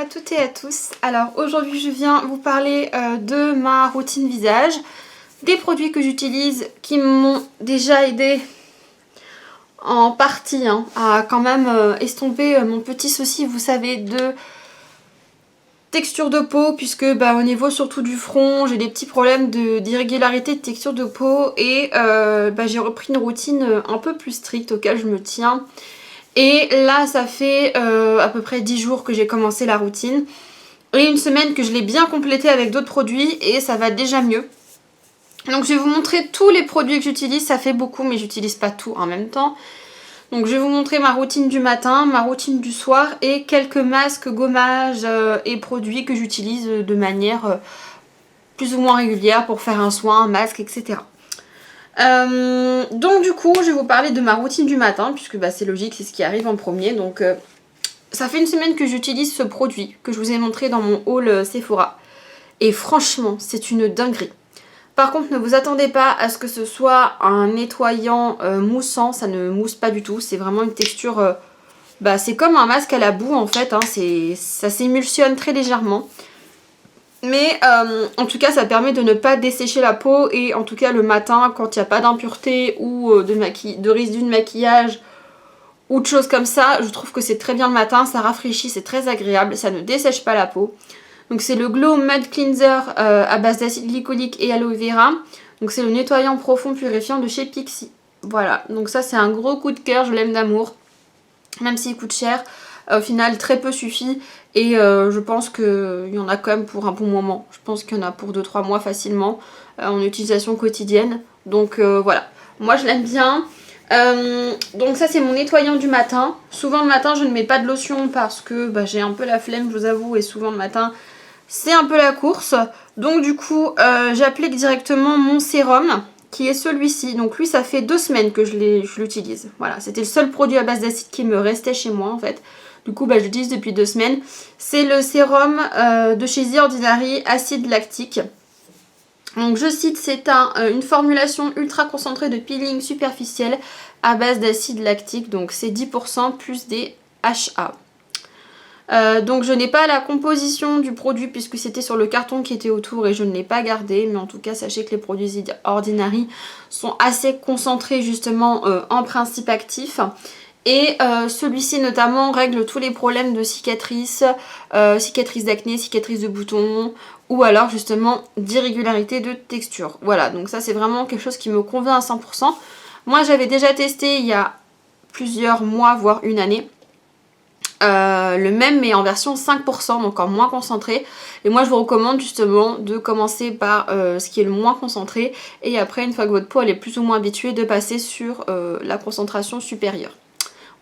à toutes et à tous. Alors aujourd'hui je viens vous parler de ma routine visage, des produits que j'utilise qui m'ont déjà aidé en partie à quand même estomper mon petit souci, vous savez, de texture de peau, puisque au niveau surtout du front, j'ai des petits problèmes d'irrégularité de texture de peau et j'ai repris une routine un peu plus stricte auquel je me tiens. Et là ça fait à peu près 10 jours que j'ai commencé la routine et une semaine que je l'ai bien complétée avec d'autres produits et ça va déjà mieux. Donc je vais vous montrer tous les produits que j'utilise, ça fait beaucoup mais j'utilise pas tout en même temps. Donc je vais vous montrer ma routine du matin, ma routine du soir et quelques masques, gommages et produits que j'utilise de manière plus ou moins régulière pour faire un soin, un masque, etc. Donc du coup je vais vous parler de ma routine du matin puisque c'est logique, c'est ce qui arrive en premier. Donc ça fait une semaine que j'utilise ce produit que je vous ai montré dans mon haul Sephora et franchement c'est une dinguerie. Par contre ne vous attendez pas à ce que ce soit un nettoyant moussant, ça ne mousse pas du tout, c'est vraiment une texture, c'est comme un masque à la boue en fait, ça s'émulsionne très légèrement. Mais en tout cas ça permet de ne pas dessécher la peau et en tout cas le matin quand il n'y a pas d'impureté ou de résidus de maquillage ou de choses comme ça, je trouve que c'est très bien le matin, ça rafraîchit, c'est très agréable, ça ne dessèche pas la peau. Donc c'est le Glow Mud Cleanser à base d'acide glycolique et aloe vera. Donc c'est le nettoyant profond purifiant de chez Pixi. Voilà, donc ça c'est un gros coup de cœur, je l'aime d'amour. Même s'il coûte cher, au final très peu suffit. Et je pense qu'il y en a quand même pour un bon moment. Je pense qu'il y en a pour 2-3 mois facilement en utilisation quotidienne. Donc voilà, moi je l'aime bien. Donc ça c'est mon nettoyant du matin. Souvent le matin je ne mets pas de lotion parce que j'ai un peu la flemme, je vous avoue. Et souvent le matin c'est un peu la course. Donc du coup j'applique directement mon sérum qui est celui-ci. Donc lui ça fait 2 semaines que je l'utilise. Voilà, c'était le seul produit à base d'acide qui me restait chez moi en fait. Du coup je l'utilise depuis 2 semaines. C'est le sérum de chez The Ordinary acide lactique. Donc je cite, c'est une formulation ultra concentrée de peeling superficiel à base d'acide lactique. Donc c'est 10% plus des HA. Donc je n'ai pas la composition du produit puisque c'était sur le carton qui était autour et je ne l'ai pas gardé. Mais en tout cas sachez que les produits Ordinary sont assez concentrés justement en principe actif. Et celui-ci notamment règle tous les problèmes de cicatrices, cicatrices d'acné, cicatrices de boutons ou alors justement d'irrégularité de texture. Voilà, donc ça c'est vraiment quelque chose qui me convient à 100%. Moi j'avais déjà testé il y a plusieurs mois voire une année. Le même mais en version 5%, donc en moins concentré. Et moi je vous recommande justement de commencer par ce qui est le moins concentré. Et après une fois que votre peau elle est plus ou moins habituée de passer sur la concentration supérieure.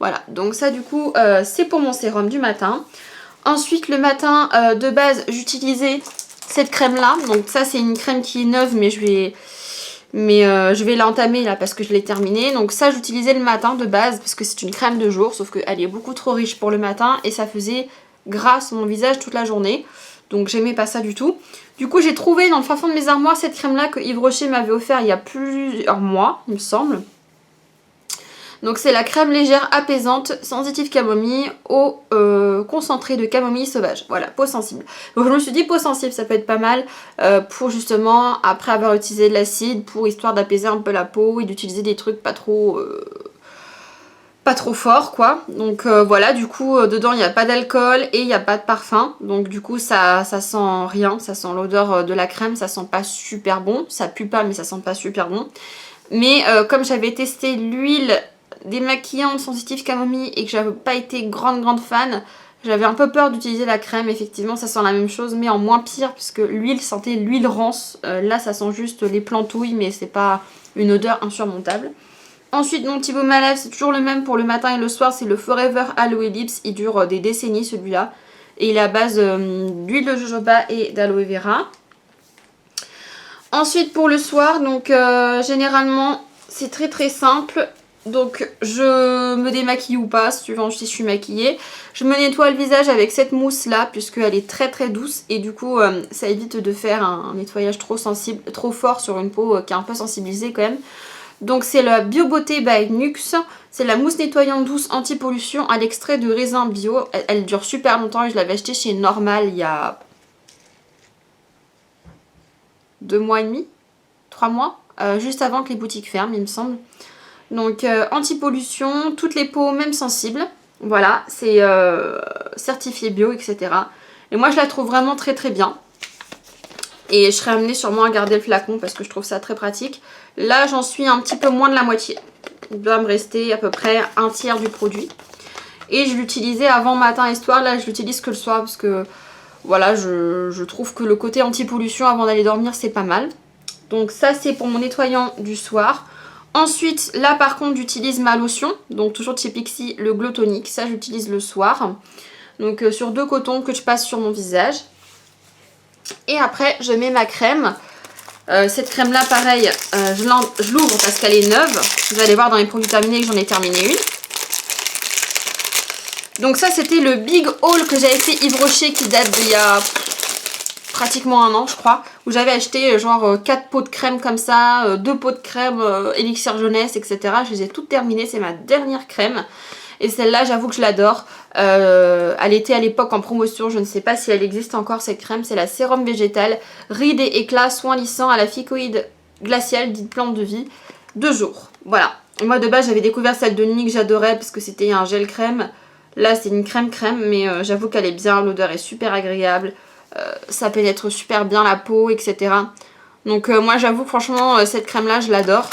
Voilà, donc ça du coup c'est pour mon sérum du matin. Ensuite le matin de base j'utilisais cette crème là. Donc ça c'est une crème qui est neuve mais je vais l'entamer là parce que je l'ai terminée. Donc ça j'utilisais le matin de base parce que c'est une crème de jour. Sauf qu'elle est beaucoup trop riche pour le matin et ça faisait gras sur mon visage toute la journée. Donc j'aimais pas ça du tout. Du coup j'ai trouvé dans le fin fond de mes armoires cette crème là que Yves Rocher m'avait offert il y a plusieurs mois il me semble. Donc c'est la crème légère apaisante sensitive camomille au concentré de camomille sauvage. Voilà, peau sensible. Donc je me suis dit peau sensible ça peut être pas mal pour justement après avoir utilisé de l'acide pour histoire d'apaiser un peu la peau et d'utiliser des trucs pas trop forts quoi. Donc voilà, du coup dedans il n'y a pas d'alcool et il n'y a pas de parfum. Donc du coup ça sent rien, ça sent l'odeur de la crème, ça sent pas super bon. Ça pue pas mais ça sent pas super bon. Mais comme j'avais testé l'huile démaquillante sensitive camomille et que j'avais pas été grande fan, j'avais un peu peur d'utiliser la crème. Effectivement ça sent la même chose mais en moins pire puisque l'huile sentait l'huile rance. Là ça sent juste les plantouilles mais c'est pas une odeur insurmontable. Ensuite mon petit baume à lèvres c'est toujours le même pour le matin et le soir, c'est le Forever Aloe Lips. Il dure des décennies celui-là et il est à base d'huile de jojoba et d'aloe vera. Ensuite pour le soir, donc généralement c'est très simple. Donc je me démaquille ou pas, suivant si je suis maquillée. Je me nettoie le visage avec cette mousse là puisqu'elle est très douce. Et du coup ça évite de faire un nettoyage trop sensible, trop fort sur une peau qui est un peu sensibilisée quand même. Donc c'est la Bio Beauté by Nux. C'est la mousse nettoyante douce anti-pollution à l'extrait de raisin bio. Elle dure super longtemps et je l'avais achetée chez Normal il y a 2 mois et demi, 3 mois, juste avant que les boutiques ferment, il me semble. Donc anti-pollution, toutes les peaux même sensibles. Voilà, c'est certifié bio, etc. Et moi je la trouve vraiment très très bien. Et je serai amenée sûrement à garder le flacon parce que je trouve ça très pratique. Là j'en suis un petit peu moins de la moitié. Il doit me rester à peu près un tiers du produit. Et je l'utilisais avant matin et soir. Là je l'utilise que le soir parce que voilà, je trouve que le côté anti-pollution avant d'aller dormir c'est pas mal. Donc ça c'est pour mon nettoyant du soir. Ensuite là par contre j'utilise ma lotion. Donc toujours de chez Pixi, le Glow Tonic. Ça j'utilise le soir. Donc sur 2 cotons que je passe sur mon visage. Et après je mets ma crème. Cette crème là pareil je l'ouvre parce qu'elle est neuve. Vous allez voir dans les produits terminés que j'en ai terminé une. Donc ça c'était le big haul que j'avais fait Yves Rocher qui date d'il y a pratiquement un an je crois. Où j'avais acheté genre 4 pots de crème comme ça, 2 pots de crème élixir jeunesse etc. Je les ai toutes terminées, c'est ma dernière crème. Et celle-là j'avoue que je l'adore. Elle était à l'époque en promotion, je ne sais pas si elle existe encore cette crème. C'est la sérum végétal, rides et éclats, soins lissants à la phycoïde glaciale dite plante de vie, 2 jours. Voilà. Moi de base j'avais découvert celle de nuit que j'adorais parce que c'était un gel crème. Là c'est une crème mais j'avoue qu'elle est bien, l'odeur est super agréable, ça pénètre super bien la peau etc. Donc moi j'avoue franchement cette crème là je l'adore.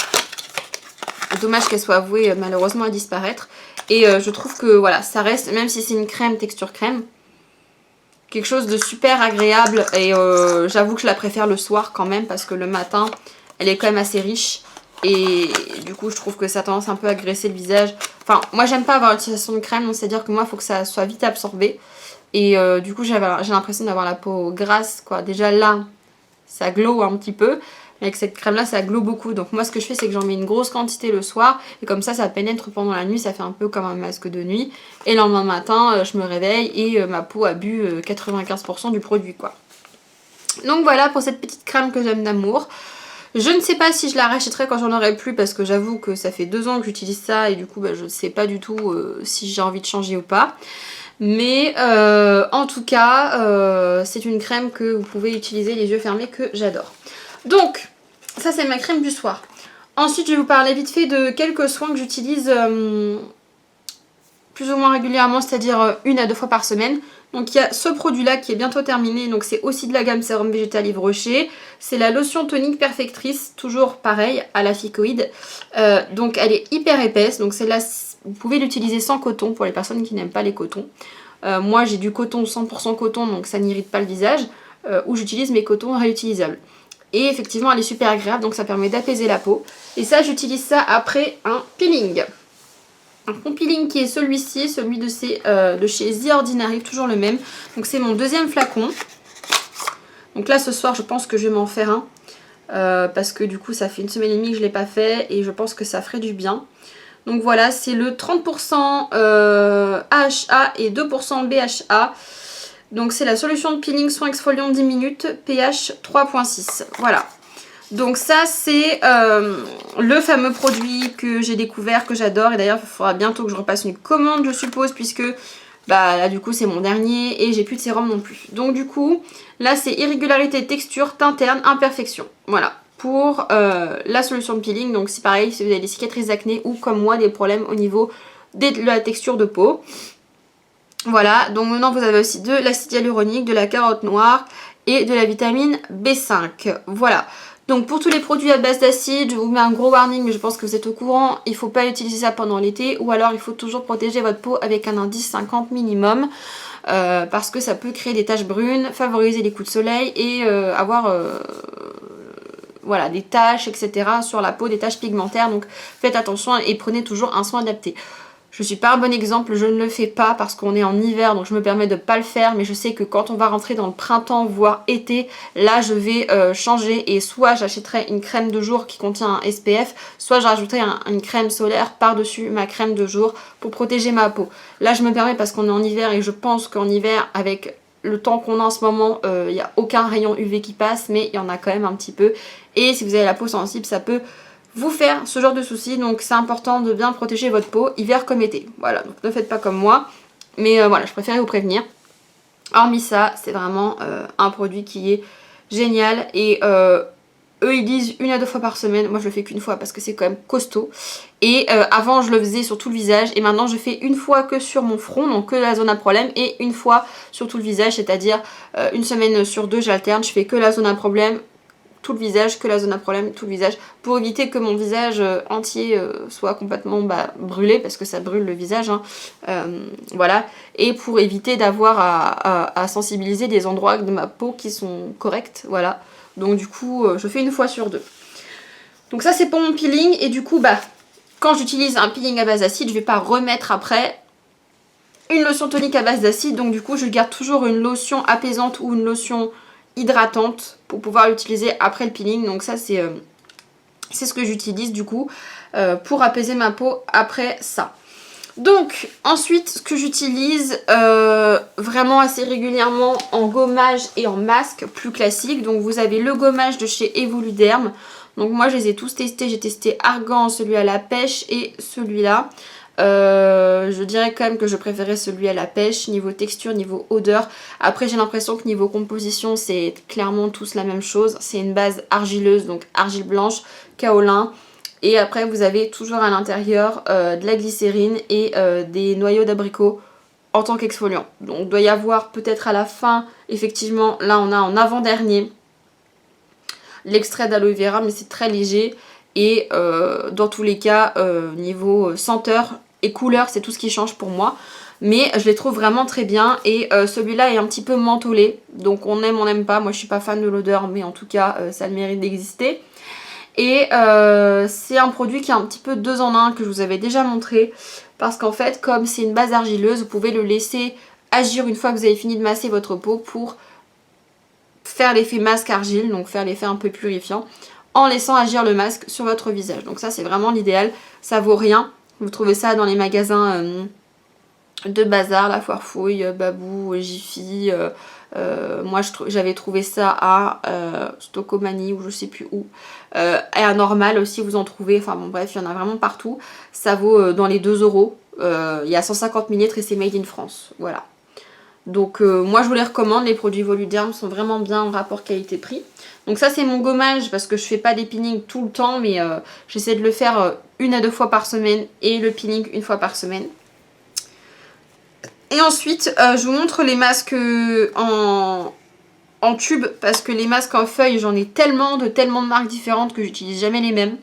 Dommage qu'elle soit vouée malheureusement à disparaître. Et je trouve que voilà ça reste, même si c'est une crème texture crème, quelque chose de super agréable. Et j'avoue que je la préfère le soir quand même parce que le matin elle est quand même assez riche. Et du coup je trouve que ça a tendance un peu à graisser le visage. Enfin moi j'aime pas avoir l'utilisation de crème, donc c'est à dire que moi il faut que ça soit vite absorbé. Et du coup j'ai l'impression d'avoir la peau grasse quoi. Déjà là ça glow un petit peu, mais avec cette crème là ça glow beaucoup. Donc moi ce que je fais c'est que j'en mets une grosse quantité le soir. Et comme ça pénètre pendant la nuit, ça fait un peu comme un masque de nuit. Et le lendemain matin je me réveille et ma peau a bu 95% du produit quoi. Donc voilà pour cette petite crème que j'aime d'amour. Je ne sais pas si je la rachèterai quand j'en aurai plus parce que j'avoue que ça fait 2 ans que j'utilise ça et du coup je ne sais pas du tout si j'ai envie de changer ou pas. Mais en tout cas c'est une crème que vous pouvez utiliser les yeux fermés que j'adore. Donc ça c'est ma crème du soir. Ensuite je vais vous parler vite fait de quelques soins que j'utilise plus ou moins régulièrement, c'est-à-dire 1 à 2 fois par semaine. Donc il y a ce produit là qui est bientôt terminé, donc c'est aussi de la gamme sérum végétal Yves Rocher. C'est la lotion tonique perfectrice, toujours pareil à la phycoïde. Donc elle est hyper épaisse, donc celle-là vous pouvez l'utiliser sans coton pour les personnes qui n'aiment pas les cotons. Moi j'ai du coton 100% coton donc ça n'irrite pas le visage, où j'utilise mes cotons réutilisables. Et effectivement elle est super agréable donc ça permet d'apaiser la peau. Et ça j'utilise ça après un peeling. Un peeling qui est celui-ci, celui de chez The Ordinary, toujours le même. Donc c'est mon 2e flacon. Donc là ce soir je pense que je vais m'en faire un. Parce que du coup ça fait 1 semaine et demie que je ne l'ai pas fait et je pense que ça ferait du bien. Donc voilà, c'est le 30% AHA et 2% BHA. Donc c'est la solution de peeling soin exfoliant 10 minutes, pH 3.6. Voilà. Donc ça c'est le fameux produit que j'ai découvert, que j'adore. Et d'ailleurs il faudra bientôt que je repasse une commande je suppose, puisque bah là du coup c'est mon dernier et j'ai plus de sérum non plus. Donc du coup là c'est irrégularité de texture, teint terne, imperfection. Voilà pour la solution de peeling. Donc c'est pareil si vous avez des cicatrices d'acné ou comme moi des problèmes au niveau de la texture de peau. Voilà, donc maintenant vous avez aussi de l'acide hyaluronique, de la carotte noire et de la vitamine B5. Voilà. Donc pour tous les produits à base d'acide, je vous mets un gros warning, mais je pense que vous êtes au courant, il ne faut pas utiliser ça pendant l'été, ou alors il faut toujours protéger votre peau avec un indice 50 minimum, parce que ça peut créer des taches brunes, favoriser les coups de soleil et avoir voilà, des taches, etc. sur la peau, des taches pigmentaires. Donc faites attention et prenez toujours un soin adapté. Je suis pas un bon exemple, je ne le fais pas parce qu'on est en hiver, donc je me permets de pas le faire, mais je sais que quand on va rentrer dans le printemps, voire été, là je vais changer et soit j'achèterai une crème de jour qui contient un SPF, soit je rajouterai une crème solaire par-dessus ma crème de jour pour protéger ma peau. Là je me permets parce qu'on est en hiver et je pense qu'en hiver, avec le temps qu'on a en ce moment, il n'y a aucun rayon UV qui passe, mais il y en a quand même un petit peu. Et si vous avez la peau sensible, ça peut vous faire ce genre de soucis. Donc c'est important de bien protéger votre peau, hiver comme été. Voilà, donc ne faites pas comme moi. Mais voilà, je préférais vous prévenir. Hormis ça, c'est vraiment un produit qui est génial. Et eux, ils disent 1 à 2 fois par semaine. Moi, je le fais qu'une fois parce que c'est quand même costaud. Et avant, je le faisais sur tout le visage. Et maintenant, je fais une fois que sur mon front, donc que la zone à problème. Et une fois sur tout le visage, c'est-à-dire une semaine sur 2, j'alterne. Je fais que la zone à problème, tout le visage, que la zone à problème, tout le visage, pour éviter que mon visage entier soit complètement brûlé, parce que ça brûle le visage, hein. Voilà, et pour éviter d'avoir à sensibiliser des endroits de ma peau qui sont corrects, voilà. Donc du coup, je fais une fois sur 2. Donc ça c'est pour mon peeling, et du coup, quand j'utilise un peeling à base d'acide, je vais pas remettre après une lotion tonique à base d'acide, donc du coup, je garde toujours une lotion apaisante ou une lotion hydratante pour pouvoir l'utiliser après le peeling. Donc ça c'est ce que j'utilise du coup pour apaiser ma peau après ça. Donc ensuite ce que j'utilise vraiment assez régulièrement en gommage et en masque plus classique. Donc vous avez le gommage de chez Evoluderm. Donc moi je les ai tous testés. J'ai testé Argan, celui à la pêche et celui-là. Je dirais quand même que je préférais celui à la pêche, niveau texture, niveau odeur. Après j'ai l'impression que niveau composition c'est clairement tous la même chose. C'est une base argileuse, donc argile blanche, kaolin. Et après vous avez toujours à l'intérieur de la glycérine et des noyaux d'abricot en tant qu'exfoliant. Donc il doit y avoir peut-être à la fin, effectivement, là on a en avant-dernier l'extrait d'aloe vera, mais c'est très léger. Et dans tous les cas, niveau senteur et couleur, c'est tout ce qui change pour moi. Mais je les trouve vraiment très bien. Et celui-là est un petit peu mentholé. Donc on aime, on n'aime pas. Moi je suis pas fan de l'odeur, mais en tout cas ça a le mérite d'exister. Et c'est un produit qui est un petit peu 2 en 1 que je vous avais déjà montré. Parce qu'en fait, comme c'est une base argileuse, vous pouvez le laisser agir une fois que vous avez fini de masser votre peau pour faire l'effet masque argile, donc faire l'effet un peu purifiant, en laissant agir le masque sur votre visage. Donc ça c'est vraiment l'idéal, ça vaut rien. Vous trouvez ça dans les magasins de bazar, La Foire Fouille, Babou, Jiffy. Moi j'avais trouvé ça à Stocomanie ou je sais plus où. Et à Normal aussi vous en trouvez, enfin bon bref, il y en a vraiment partout. Ça vaut dans les 2 euros. Il y a 150 ml et c'est made in France, voilà. Donc moi je vous les recommande, les produits Voluderm sont vraiment bien en rapport qualité-prix. Donc ça c'est mon gommage parce que je fais pas des peelings tout le temps, mais j'essaie de le faire 1 à 2 fois par semaine et le peeling 1 fois par semaine. Et ensuite je vous montre les masques en tube parce que les masques en feuille j'en ai tellement de marques différentes que j'utilise jamais les mêmes.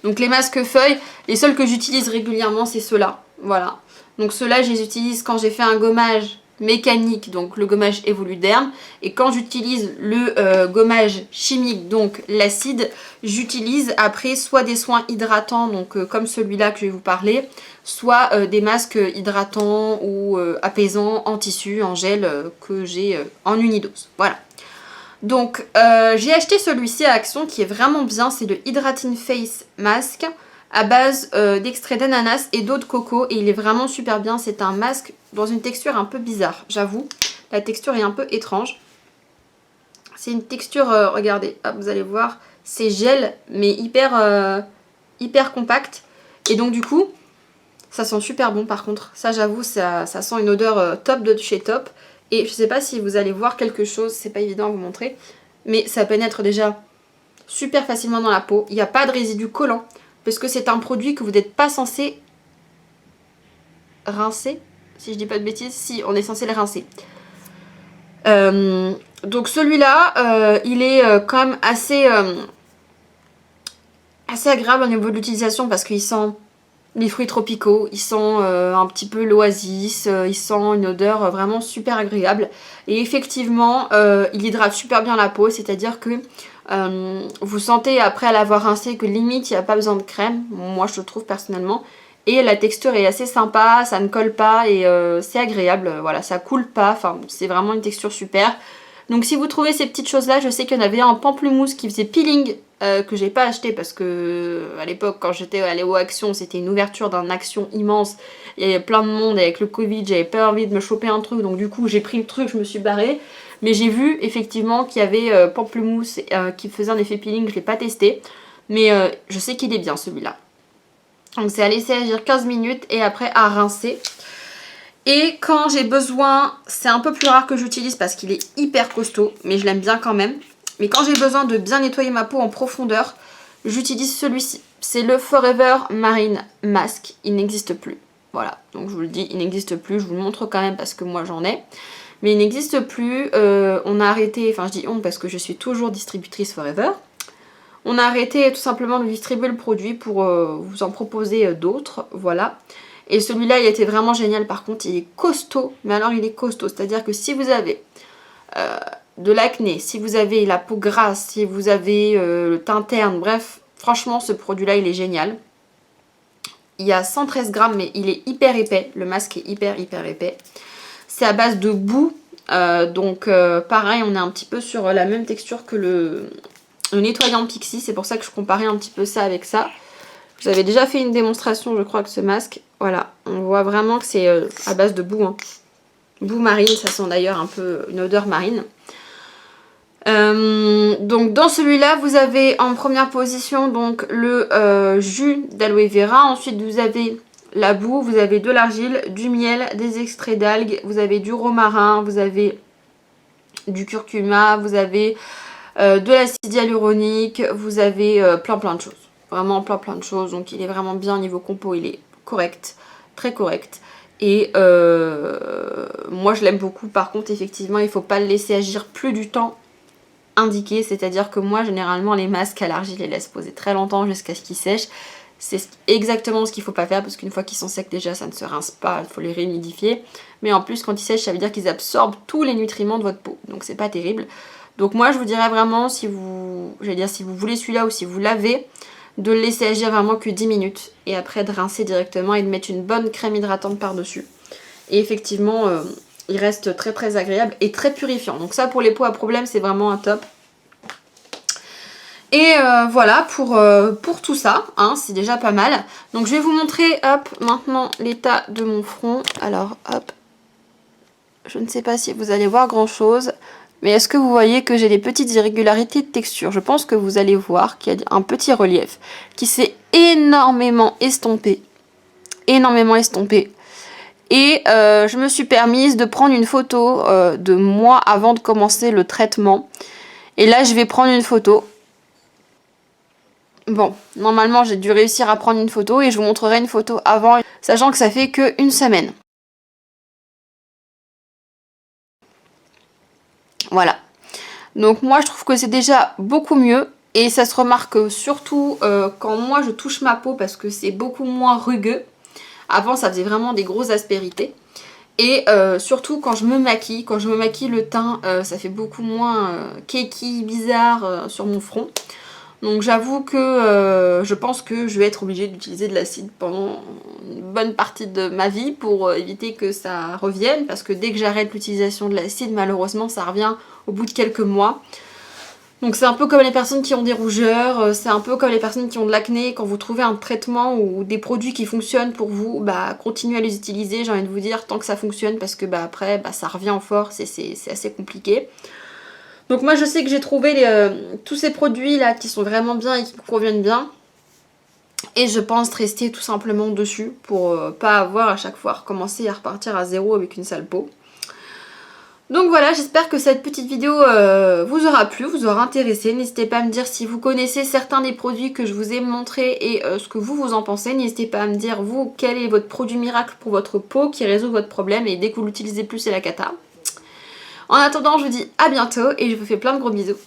Donc les masques feuilles, les seuls que j'utilise régulièrement c'est ceux-là, voilà. Donc ceux-là, je les utilise quand j'ai fait un gommage mécanique, donc le gommage Evoluderm. Et quand j'utilise le gommage chimique, donc l'acide, j'utilise après soit des soins hydratants, donc comme celui-là que je vais vous parler, soit des masques hydratants ou apaisants en tissu, en gel, que j'ai en unidose. Voilà. Donc j'ai acheté celui-ci à Action qui est vraiment bien, c'est le Hydrating Face Mask à base d'extrait d'ananas et d'eau de coco et il est vraiment super bien. C'est un masque dans une texture un peu bizarre, j'avoue. La texture est un peu étrange. C'est une texture, regardez, hop, vous allez voir, c'est gel mais hyper compact. Et donc du coup, ça sent super bon par contre. Ça j'avoue, ça sent une odeur top de chez Top. Et je sais pas si vous allez voir quelque chose, c'est pas évident à vous montrer. Mais ça pénètre déjà super facilement dans la peau. Il n'y a pas de résidus collants. Parce que c'est un produit que vous n'êtes pas censé rincer. Si je dis pas de bêtises, si, on est censé le rincer. Donc celui-là, il est quand même assez agréable au niveau de l'utilisation parce qu'il sent les fruits tropicaux, il sent un petit peu l'oasis, il sent une odeur vraiment super agréable. Et effectivement, il hydrate super bien la peau, c'est-à-dire que vous sentez après l'avoir rincé que limite il n'y a pas besoin de crème, moi je le trouve personnellement. Et la texture est assez sympa, ça ne colle pas et c'est agréable, voilà, ça coule pas, enfin c'est vraiment une texture super. Donc si vous trouvez ces petites choses là, je sais qu'il y en avait un en pamplemousse qui faisait peeling que j'ai pas acheté parce que à l'époque quand j'étais allée aux Actions, c'était une ouverture d'un Action immense, il y avait plein de monde avec le Covid, j'avais pas envie de me choper un truc, donc du coup j'ai pris le truc, je me suis barrée. Mais j'ai vu effectivement qu'il y avait pamplemousse qui faisait un effet peeling, je l'ai pas testé. Mais je sais qu'il est bien celui-là. Donc c'est à laisser agir 15 minutes et après à rincer. Et quand j'ai besoin, c'est un peu plus rare que j'utilise parce qu'il est hyper costaud, mais je l'aime bien quand même. Mais quand j'ai besoin de bien nettoyer ma peau en profondeur, j'utilise celui-ci. C'est le Forever Marine Mask. Il n'existe plus. Voilà, donc je vous le dis, il n'existe plus. Je vous le montre quand même parce que moi j'en ai. Mais il n'existe plus. On a arrêté, enfin je dis on parce que je suis toujours distributrice Forever. On a arrêté tout simplement de distribuer le produit pour vous en proposer d'autres. Voilà. Et celui-là, il était vraiment génial. Par contre, il est costaud. Mais alors, il est costaud. C'est-à-dire que si vous avez de l'acné, si vous avez la peau grasse, si vous avez le teint terne, bref, franchement, ce produit-là, il est génial. Il y a 113 grammes, mais il est hyper épais. Le masque est hyper épais. C'est à base de boue. Donc, pareil, on est un petit peu sur la même texture que le nettoyant Pixi. C'est pour ça que je comparais un petit peu ça avec ça. Je vous avais déjà fait une démonstration, je crois, que ce masque. Voilà, on voit vraiment que c'est à base de boue. Hein. Boue marine, ça sent d'ailleurs un peu une odeur marine. Donc dans celui-là, vous avez en première position donc le jus d'aloe vera. Ensuite, vous avez la boue, vous avez de l'argile, du miel, des extraits d'algues, vous avez du romarin, vous avez du curcuma, vous avez de l'acide hyaluronique, vous avez plein de choses. Vraiment plein de choses. Donc il est vraiment bien niveau compo, il est correct, très correct. Et moi je l'aime beaucoup. Par contre effectivement il ne faut pas le laisser agir plus du temps indiqué. C'est-à-dire que moi généralement les masques à l'argile les laisse poser très longtemps jusqu'à ce qu'ils sèchent. C'est exactement ce qu'il ne faut pas faire parce qu'une fois qu'ils sont secs déjà ça ne se rince pas, il faut les réhumidifier. Mais en plus quand ils sèchent ça veut dire qu'ils absorbent tous les nutriments de votre peau. Donc c'est pas terrible. Donc moi je vous dirais vraiment si vous voulez celui-là ou si vous l'avez, de le laisser agir vraiment que 10 minutes et après de rincer directement et de mettre une bonne crème hydratante par-dessus. Et effectivement, il reste très agréable et très purifiant. Donc ça pour les peaux à problème, c'est vraiment un top. Et voilà pour tout ça, hein, c'est déjà pas mal. Donc je vais vous montrer, hop, maintenant l'état de mon front. Alors hop, je ne sais pas si vous allez voir grand chose. Mais est-ce que vous voyez que j'ai des petites irrégularités de texture? Je pense que vous allez voir qu'il y a un petit relief qui s'est énormément estompé. Énormément estompé. Et je me suis permise de prendre une photo de moi avant de commencer le traitement. Et là, je vais prendre une photo. Bon, normalement, j'ai dû réussir à prendre une photo et je vous montrerai une photo avant, sachant que ça fait qu'une semaine. Voilà. Donc moi je trouve que c'est déjà beaucoup mieux et ça se remarque surtout quand moi je touche ma peau parce que c'est beaucoup moins rugueux. Avant ça faisait vraiment des grosses aspérités. Et surtout quand je me maquille, le teint ça fait beaucoup moins cakey, bizarre sur mon front. Donc j'avoue que je pense que je vais être obligée d'utiliser de l'acide pendant une bonne partie de ma vie pour éviter que ça revienne. Parce que dès que j'arrête l'utilisation de l'acide, malheureusement ça revient au bout de quelques mois. Donc c'est un peu comme les personnes qui ont des rougeurs, c'est un peu comme les personnes qui ont de l'acné. Quand vous trouvez un traitement ou des produits qui fonctionnent pour vous, bah continuez à les utiliser, j'ai envie de vous dire, tant que ça fonctionne. Parce que bah après ça revient en force et c'est assez compliqué. Donc moi je sais que j'ai trouvé tous ces produits là qui sont vraiment bien et qui me conviennent bien. Et je pense rester tout simplement dessus pour pas avoir à chaque fois recommencer à repartir à zéro avec une sale peau. Donc voilà, j'espère que cette petite vidéo vous aura plu, vous aura intéressé. N'hésitez pas à me dire si vous connaissez certains des produits que je vous ai montrés et ce que vous en pensez. N'hésitez pas à me dire vous quel est votre produit miracle pour votre peau qui résout votre problème et dès que vous l'utilisez plus c'est la cata. En attendant, je vous dis à bientôt et je vous fais plein de gros bisous.